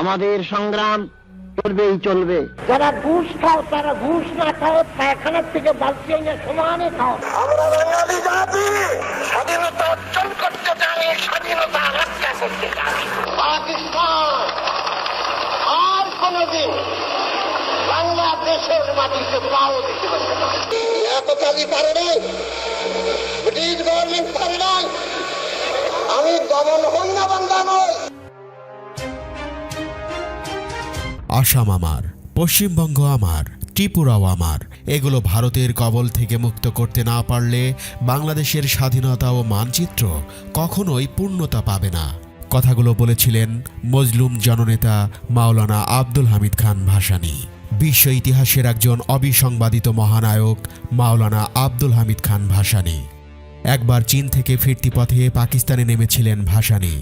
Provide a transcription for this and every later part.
আমাদের সংগ্রাম চলবেই চলবে। যারা ঘুষ খাও তারা ঘুষ না খাও, পায়খানার থেকে বালতি না সমানে খাও। আমরা বাঙালি জাতি স্বাধীনতা অর্জন করতে জানি, স্বাধীনতা রক্ষা করতে জানি। পাকিস্তান আর কোনদিন বাংলাদেশের মাটিতে পাও দিতে পারবে না। এতকালই পারে নাই, ব্রিটিশ গভর্নমেন্ট পারে নাই। আমি দমন হই না, বাংলা নয়। আসাম আমার, পশ্চিমবঙ্গ আমার, ত্রিপুরাও আমার। এগুলো ভারতের কবল থেকে মুক্ত করতে না পারলে বাংলাদেশের স্বাধীনতা ও মানচিত্র কখনোই পূর্ণতা পাবে না। কথাগুলো বলেছিলেন মজলুম জননেতা মাওলানা আব্দুল হামিদ খান ভাসানী। বিশ্ব ইতিহাসের একজন অবিসংবাদিত মহানায়ক মাওলানা আব্দুল হামিদ খান ভাসানী। একবার চীন থেকে ফিরতি পথে পাকিস্তানে নেমেছিলেন ভাসানী।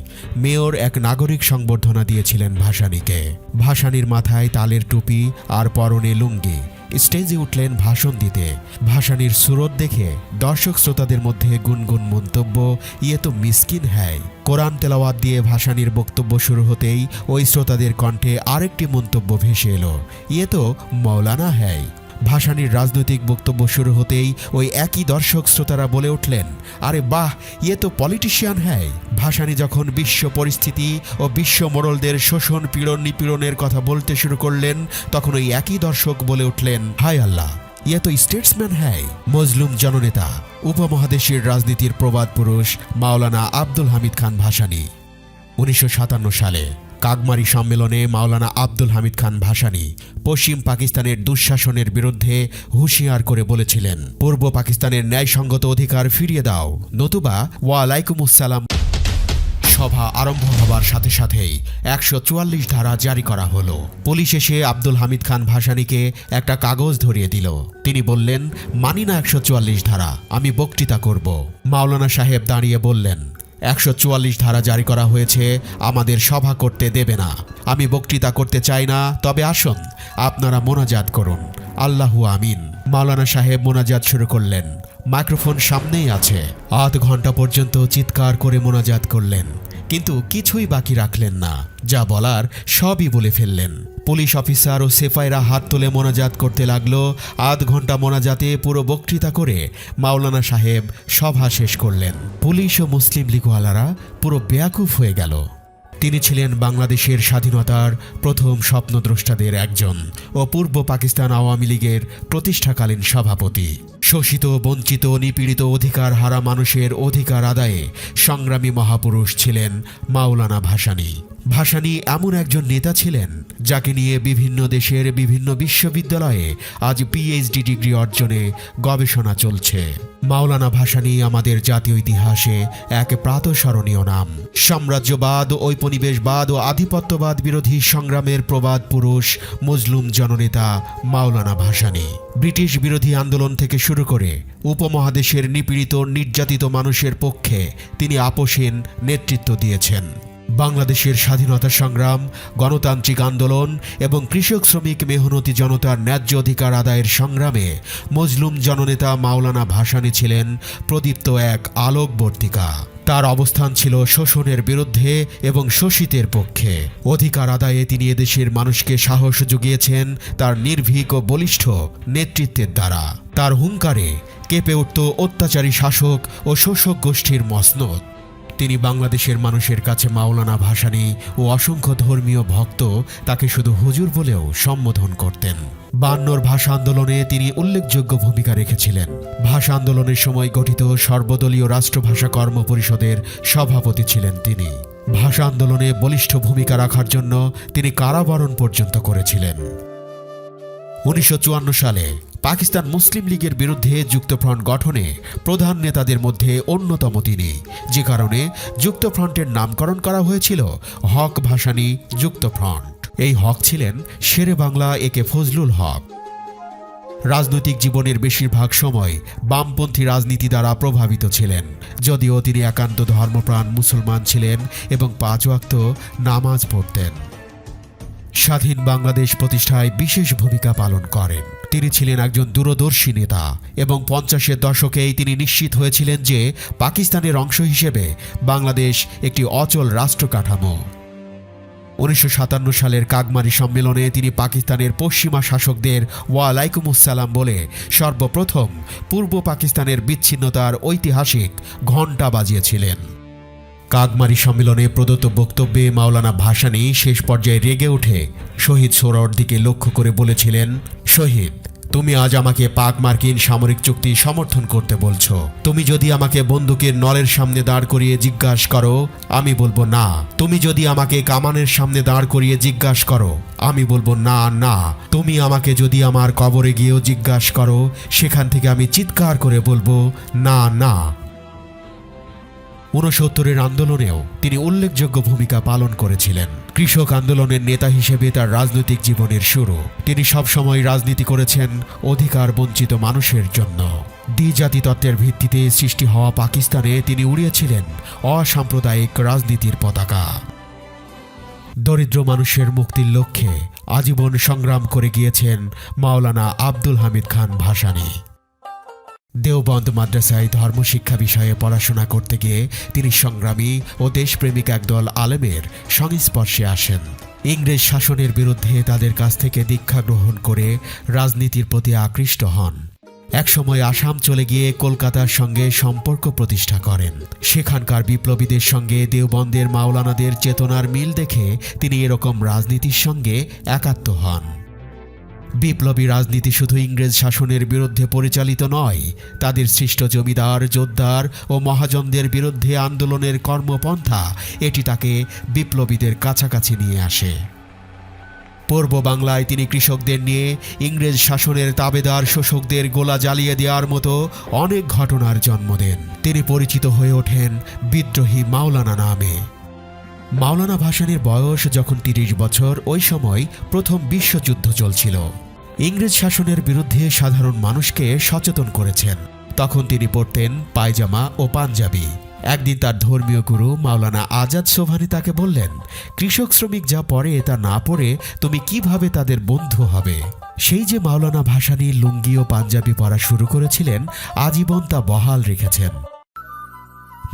মেয়র এক নাগরিক সংবর্ধনা দিয়েছিলেন ভাসানীকে। ভাসানীর মাথায় তালের টুপি আর পরনে লুঙ্গি। স্টেজে উঠলেন ভাষণ দিতে। ভাসানীর সুরত দেখে দর্শক শ্রোতাদের মধ্যে গুনগুন মন্তব্য, ইয়ে তো মিসকিন হ্যায়। কোরআন তেলাওয়াত দিয়ে ভাসানীর বক্তব্য শুরু হতেই ওই শ্রোতাদের কণ্ঠে আরেকটি মন্তব্য ভেসে এলো, ইয়ে তো মৌলানা হ্যায়। ভাসানীর রাজনৈতিক বক্তব্য শুরু হতেই ওই একই দর্শক শ্রোতারা বলে উঠলেন, আরে বাহ, ইয়ে তো পলিটিশিয়ান হ্যায়। ভাসানী যখন বিশ্ব পরিস্থিতি ও বিশ্ব মোড়লদের শোষণ পীড়ন নিপীড়নের কথা বলতে শুরু করলেন, তখন ওই একই দর্শক বলে উঠলেন, হায় আল্লাহ, ইয়ে তো স্টেটসম্যান হ্যায়। মজলুম জননেতা, উপমহাদেশের রাজনীতির প্রবাদ পুরুষ মাওলানা আব্দুল হামিদ খান ভাসানী। 1957 সালে কাগমারি সম্মেলনে মাওলানা আব্দুল হামিদ খান ভাসানী পশ্চিম পাকিস্তানের দুঃশাসনের বিরুদ্ধে হুঁশিয়ার করে বলেছিলেন, পূর্ব পাকিস্তানের ন্যায়সঙ্গত অধিকার ফিরিয়ে দাও, নতুবা ওয়ালাইকুমুসসালাম। সভা আরম্ভ হবার সাথে সাথেই 144 ধারা জারি করা হলো। পুলিশ এসে আব্দুল হামিদ খান ভাসানীকে একটা কাগজ ধরিয়ে দিল। তিনি বললেন, মানি না 144 ধারা, আমি বক্তৃতা করব। মাওলানা সাহেব দাঁড়িয়ে বললেন, 144 ধারা জারি করা হয়েছে, আমাদের সভা করতে দেবে না। আমি বক্তৃতা করতে চাই না, তবে আসুন আপনারা মোনাজাত করুন, আল্লাহু আমিন। মাওলানা সাহেব মোনাজাত শুরু করলেন। মাইক্রোফোন সামনেই আছে। আধ ঘন্টা পর্যন্ত চিৎকার করে মোনাজাত করলেন, কিন্তু কিছুই বাকি রাখলেন না। যা বলার সবই বলে ফেললেন। পুলিশ অফিসার ও সেফাইরা হাত তুলে মোনাজাত করতে লাগলো। আধ ঘন্টা মোনাজাতে পুরো বক্তৃতা করে মাওলানা সাহেব সভা শেষ করলেন। পুলিশ ও মুসলিম লীগওয়ালারা পুরো বেয়াকুফ হয়ে গেল। তিনি ছিলেন বাংলাদেশের স্বাধীনতার প্রথম স্বপ্নদ্রষ্টাদের একজন ও পূর্ব পাকিস্তান আওয়ামী লীগের প্রতিষ্ঠাকালীন সভাপতি। শোষিত, বঞ্চিত, নিপীড়িত, অধিকার হারা মানুষের অধিকার আদায়ে সংগ্রামী মহাপুরুষ ছিলেন মাওলানা ভাসানী। ভাসানী এমন একজন নেতা ছিলেন যাকে নিয়ে বিভিন্ন দেশের বিভিন্ন বিশ্ববিদ্যালয়ে আজ পিএইচডি ডিগ্রি অর্জনে গবেষণা চলছে। মাওলানা ভাসানী আমাদের জাতীয় ইতিহাসে এক প্রাতঃস্মরণীয় নাম। সাম্রাজ্যবাদ, ঔপনিবেশবাদ ও আধিপত্যবাদ বিরোধী সংগ্রামের প্রবাদ পুরুষ মজলুম জননেতা মাওলানা ভাসানী। ব্রিটিশ বিরোধী আন্দোলন থেকে শুরু করে উপমহাদেশের নিপীড়িত নির্যাতিত মানুষের পক্ষে তিনি আপোষহীন নেতৃত্ব দিয়েছেন। বাংলাদেশের স্বাধীনতা সংগ্রাম, গণতান্ত্রিক আন্দোলন এবং কৃষক শ্রমিক মেহনতি জনতার ন্যায্য অধিকার আদায়ের সংগ্রামে মজলুম জননেতা মাওলানা ভাসানী ছিলেন প্রদীপ্ত এক আলোকবর্তিকা। তার অবস্থান ছিল শোষণের বিরুদ্ধে এবং শোষিতের পক্ষে। অধিকার আদায়ে তিনি এদেশের মানুষকে সাহস জুগিয়েছেন তার নির্ভীক ও বলিষ্ঠ নেতৃত্বের দ্বারা। তার হুঙ্কারে কেঁপে উঠত অত্যাচারী শাসক ও শোষক গোষ্ঠীর মসনদ। তিনি বাংলাদেশের মানুষের কাছে মাওলানা ভাসানী ও অসংখ্য ধর্মীয় ভক্ত তাকে শুধু হুজুর বলেও সম্বোধন করতেন। 52 ভাষা আন্দোলনে তিনি উল্লেখযোগ্য ভূমিকা রেখেছিলেন। ভাষা আন্দোলনের সময় গঠিত সর্বদলীয় রাষ্ট্রভাষা কর্ম পরিষদের সভাপতি ছিলেন তিনি। ভাষা আন্দোলনে বলিষ্ঠ ভূমিকা রাখার জন্য তিনি কারাবরণ পর্যন্ত করেছিলেন। 1954 সালে পাকিস্তান মুসলিম লীগের বিরুদ্ধে যুক্তফ্রন্ট গঠনে প্রধান নেতাদের মধ্যে অন্যতম তিনি, যে কারণে যুক্তফ্রন্টের নামকরণ করা হয়েছিল হক ভাসানী যুক্তফ্রন্ট। এই হক ছিলেন শেরে বাংলা একে ফজলুল হক। রাজনৈতিক জীবনের বেশিরভাগ সময় বামপন্থী রাজনীতি দ্বারা প্রভাবিত ছিলেন, যদিও তিনি একান্ত ধর্মপ্রাণ মুসলমান ছিলেন এবং 5 ওয়াক্ত নামাজ পড়তেন। স্বাধীন বাংলাদেশ প্রতিষ্ঠায় বিশেষ ভূমিকা পালন করেন। তিনি ছিলেন একজন দূরদর্শী নেতা এবং 50-এর দশকেই তিনি নিশ্চিত হয়েছিলেন যে পাকিস্তানের অংশ হিসেবে বাংলাদেশ একটি অচল রাষ্ট্র কাঠামো। 1957 সালের কাগমারি সম্মেলনে তিনি পাকিস্তানের পশ্চিমা শাসকদের ওয়ালাইকুমুসসালাম বলে সর্বপ্রথম পূর্ব পাকিস্তানের বিচ্ছিন্নতার ঐতিহাসিক ঘণ্টা বাজিয়েছিলেন। কাগমারি সম্মেলনে প্রদত্ত বক্তব্যে মাওলানা ভাসানী শেষ পর্যায়ে রেগে উঠে শহীদ সোহরাওয়ার্দীকে লক্ষ্য করে বলেছিলেন, শহীদ, তুমি আজ আমাকে পাক মার্কিন সামরিক চুক্তি সমর্থন করতে বলছো। তুমি যদি আমাকে বন্দুকের নলের সামনে দাঁড় করিয়ে জিজ্ঞাসা করো, আমি বলবো না। তুমি যদি আমাকে কামানের সামনে দাঁড় করিয়ে জিজ্ঞাসা করো, আমি বলবো না না। তুমি আমাকে যদি আমার কবরে গিয়েও জিজ্ঞাসা করো, সেখান থেকে আমি চিৎকার করে বলবো না না। 69-এর আন্দোলনেও তিনি উল্লেখযোগ্য ভূমিকা পালন করেছিলেন। কৃষক আন্দোলনের নেতা হিসেবে তার রাজনৈতিক জীবনের শুরু। তিনি সবসময় রাজনীতি করেছেন অধিকার বঞ্চিত মানুষের জন্য। দ্বিজাতি তত্ত্বের ভিত্তিতে সৃষ্টি হওয়া পাকিস্তানে তিনি উড়িয়েছিলেন অসাম্প্রদায়িক রাজনীতির পতাকা। দরিদ্র মানুষের মুক্তির লক্ষ্যে আজীবন সংগ্রাম করে গিয়েছেন মাওলানা আব্দুল হামিদ খান ভাসানী। দেওবন্দ মাদ্রাসায় ধর্মশিক্ষা বিষয়ে পড়াশোনা করতে গিয়ে তিনি সংগ্রামী ও দেশপ্রেমিক একদল আলেমের সংস্পর্শে আসেন। ইংরেজ শাসনের বিরুদ্ধে তাদের কাছ থেকে দীক্ষা গ্রহণ করে রাজনীতির প্রতি আকৃষ্ট হন। একসময় আসাম চলে গিয়ে কলকাতার সঙ্গে সম্পর্ক প্রতিষ্ঠা করেন। সেখানকার বিপ্লবীদের সঙ্গে দেওবন্দের মাওলানাদের চেতনার মিল দেখে তিনি এরকম রাজনীতির সঙ্গে একাত্ম হন। বিপ্লবী রাজনীতি শুধু ইংরেজ শাসনের বিরুদ্ধে পরিচালিত নয়, তাদের সৃষ্ট জমিদার, জোদ্দার ও মহাজনদের বিরুদ্ধে আন্দোলনের কর্মপন্থা এটি তাকে বিপ্লবীদের কাছাকাছি নিয়ে আসে। পূর্ব বাংলায় তিনি কৃষকদের নিয়ে ইংরেজ শাসনের তাবেদার শোষকদের গোলা জ্বালিয়ে দেওয়ার মতো অনেক ঘটনার জন্ম দেন। তিনি পরিচিত হয়ে ওঠেন বিদ্রোহী মাওলানা নামে। মাওলানা ভাসানীর বয়স যখন 30 বছর, ওই সময় প্রথম বিশ্বযুদ্ধ চলছিল। ইংরেজ শাসনের বিরুদ্ধে সাধারণ মানুষকে সচেতন করেছেন। তখন তিনি পরতেন পায়জামা ও পাঞ্জাবি। একদিন তার ধর্মীয় গুরু মাওলানা আজাদ সোভানি তাকে বললেন, কৃষক শ্রমিক যা পরে তা না পরে তুমি কিভাবে তাদের বন্ধু হবে? সেই যে মাওলানা ভাসানী লুঙ্গি ও পাঞ্জাবি পরা শুরু করেছিলেন, আজীবন তা বহাল রেখেছেন।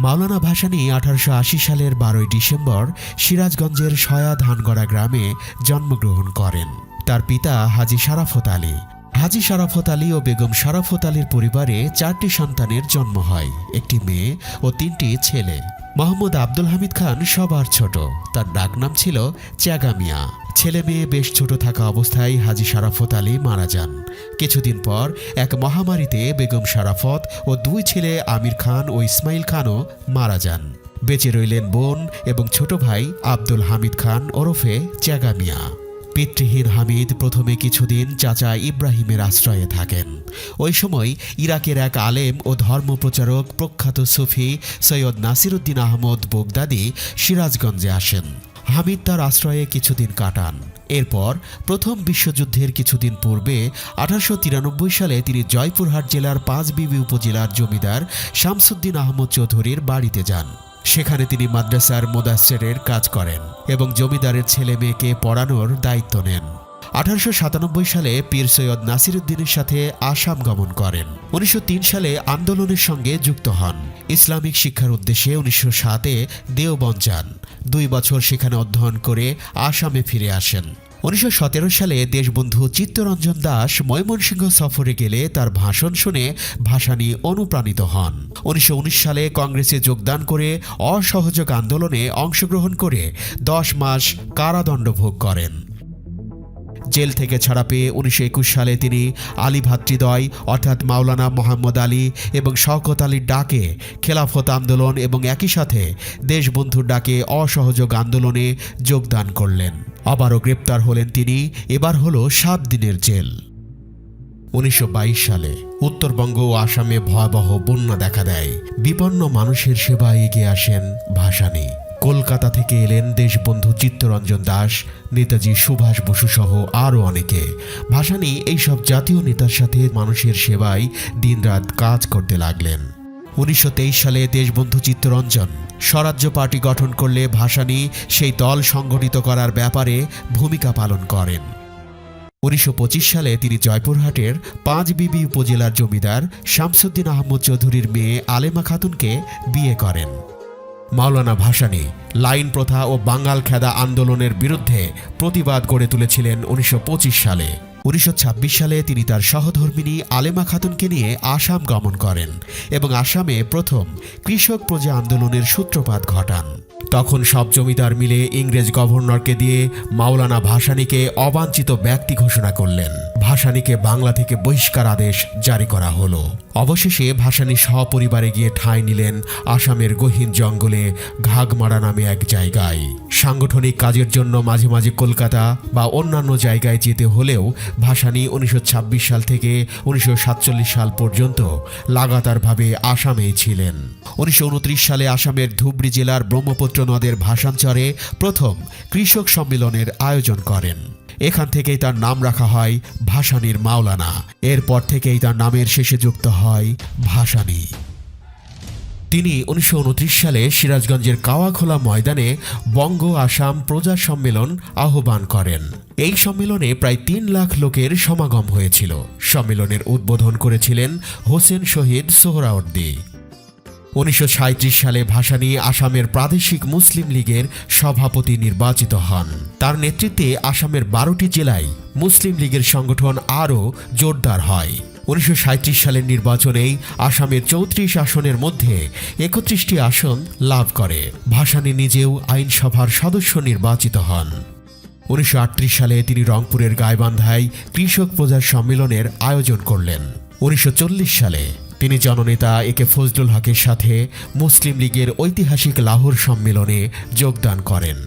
মাওলানা ভাসানী 1880 সালের 12 ডিসেম্বর সিরাজগঞ্জের সয়া ধানগড়া গ্রামে জন্মগ্রহণ করেন। তার পিতা হাজী শারাফত আলী। হাজী শারাফত আলী ও বেগম শারাফত আলীর পরিবারে 4টি সন্তানের জন্ম হয়, একটি মেয়ে ও 3টি ছেলে। মোহাম্মদ আব্দুল হামিদ খান সবার ছোট। তার ডাকনাম ছিল চ্যাগা মিয়া। ছেলে মেয়ে বেশ ছোট থাকা অবস্থায় হাজী শারাফত আলী মারা যান। কিছুদিন পর এক মহামারীতে বেগম শারাফত ও 2 ছেলে আমির খান ও ইসমাইল খানও মারা যান। বেঁচে রইলেন বোন এবং ছোট ভাই আব্দুল হামিদ খান ওরফে চ্যাগা মিয়া। পিতৃহীন হামিদ প্রথমে কিছুদিন চাচা ইব্রাহিমের আশ্রয়ে থাকেন। ওই সময় ইরাকের এক আলেম ও ধর্মপ্রচারক প্রখ্যাত সুফি সৈয়দ নাসিরউদ্দিন আহমদ বগদাদি সিরাজগঞ্জে আসেন। হামিদ তার আশ্রয়ে কিছুদিন কাটান। এরপর প্রথম বিশ্বযুদ্ধের কিছুদিন পূর্বে 1893 সালে তিনি জয়পুরহাট জেলার পাঁচবিবি উপজেলার জমিদার শামসুদ্দিন আহমদ চৌধুরীর বাড়িতে যান। সেখানে তিনি মাদ্রাসার মোদাস্সেরের কাজ করেন এবং জমিদারের ছেলে মেয়েকে পড়ানোর দায়িত্ব নেন। 1897 সালে পীর সৈয়দ নাসিরউদ্দিনের সাথে আসাম গমন করেন। 1903 সালে আন্দোলনের সঙ্গে যুক্ত হন। ইসলামিক শিক্ষার উদ্দেশ্যে 1907-এ দেওবন্দ যান। 2 বছর সেখানে অধ্যয়ন করে আসামে ফিরে আসেন। 1917 সালে দেশবন্ধু চিত্তরঞ্জন দাস ময়মনসিংহ সফরে গেলে তার ভাষণ শুনে ভাসানী অনুপ্রাণিত হন। 1919 সালে কংগ্রেসে যোগদান করে অসহযোগ আন্দোলনে অংশগ্রহণ করে 10 মাস কারাদণ্ড ভোগ করেন। জেল থেকে ছাড়া পেয়ে 1921 সালে তিনি আলী ভ্রাতৃদ্বয় অর্থাৎ মাওলানা মোহাম্মদ আলী এবং শওকত আলীর ডাকে খেলাফত আন্দোলন এবং একই সাথে দেশবন্ধুর ডাকে অসহযোগ আন্দোলনে যোগদান করলেন। আবারও গ্রেপ্তার হলেন তিনি। এবার হলো 7 দিনের জেল। 1922 সালে উত্তরবঙ্গ ও আসামে ভয়াবহ বন্যা দেখা দেয়। বিপন্ন মানুষের সেবায় এগিয়ে আসেন ভাসানী। কলকাতা থেকে এলেন দেশবন্ধু চিত্তরঞ্জন দাস, নেতাজি সুভাষ বসু সহ আরও অনেকে। ভাসানী এইসব জাতীয় নেতার সাথে মানুষের সেবায় দিনরাত কাজ করতে লাগলেন। 1923 সালে দেশবন্ধু চিত্তরঞ্জন স্বরাজ্য পার্টি গঠন করলে ভাসানী সেই দল সংগঠিত করার ব্যাপারে ভূমিকা পালন করেন। 1925 সালে তিনি জয়পুরহাটের পাঁচবিবি উপজেলার জমিদার শামসুদ্দিন আহমদ চৌধুরীর মেয়ে আলেমা খাতুনকে বিয়ে করেন। মাওলানা ভাসানী লাইন প্রথা ও বাঙ্গাল খেদা আন্দোলনের বিরুদ্ধে প্রতিবাদ গড়ে তুলেছিলেন 1925 সালে। 1926 সালে তিনি তার সহধর্মিণী আলেমা খাতুনকে নিয়ে আসাম গমন করেন এবং আসামে প্রথম কৃষক প্রজা আন্দোলনের সূত্রপাত ঘটান। তখন সব জমিদার মিলে ইংরেজ গভর্নরকে দিয়ে মাওলানা ভাসানীকে অবাঞ্ছিত ব্যক্তি ঘোষণা করলেন। ভাসানীকে বাংলা থেকে বহিষ্কার আদেশ জারি করা হলো। অবশেষে ভাসানী সপরিবারে গিয়ে ঠাঁই নিলেন আসামের গহীন জঙ্গলে ঘাগমারা নামে এক জায়গায়। সাংগঠনিক কাজের জন্য মাঝে মাঝে কলকাতা বা অন্যান্য জায়গায় যেতে হলেও ভাসানী 1926 সাল থেকে 1947 সাল পর্যন্ত লাগাতারভাবে আসামেই ছিলেন। 1929 সালে আসামের ধুবড়ী জেলার ব্রহ্মপুত্র নদের ভাসানচরে প্রথম কৃষক সম্মেলনের আয়োজন করেন। এখান থেকেই তার নাম রাখা হয় ভাসানীর মাওলানা। এরপর থেকেই তার নামের শেষে যুক্ত হয় ভাসানী। তিনি 1929 সালে সিরাজগঞ্জের কাওয়াখোলা ময়দানে বঙ্গ আসাম প্রজা সম্মেলন আহ্বান করেন। এই সম্মেলনে প্রায় 3 লাখ লোকের সমাগম হয়েছিল। সম্মেলনের উদ্বোধন করেছিলেন হোসেন শহীদ সোহরাওয়ার্দী। 1937 সালে ভাসানী আসামের প্রাদেশিক মুসলিম লীগের সভাপতি নির্বাচিত হন। তার নেতৃত্বে আসামের 12টি জেলায় মুসলিম লীগের সংগঠন আরও জোরদার হয়। 1937 সালের নির্বাচনেই আসামের 34 আসনের মধ্যে 31টি আসন লাভ করে। ভাসানী নিজেও আইনসভার সদস্য নির্বাচিত হন। 1938 সালে তিনি রংপুরের গাইবান্ধায় কৃষক প্রজা সম্মেলনের আয়োজন করলেন। 1940 সালে তিনি জননেতা একে ফজলুল হকের সাথে মুসলিম লীগের ঐতিহাসিক লাহোর সম্মেলনে যোগদান করেন।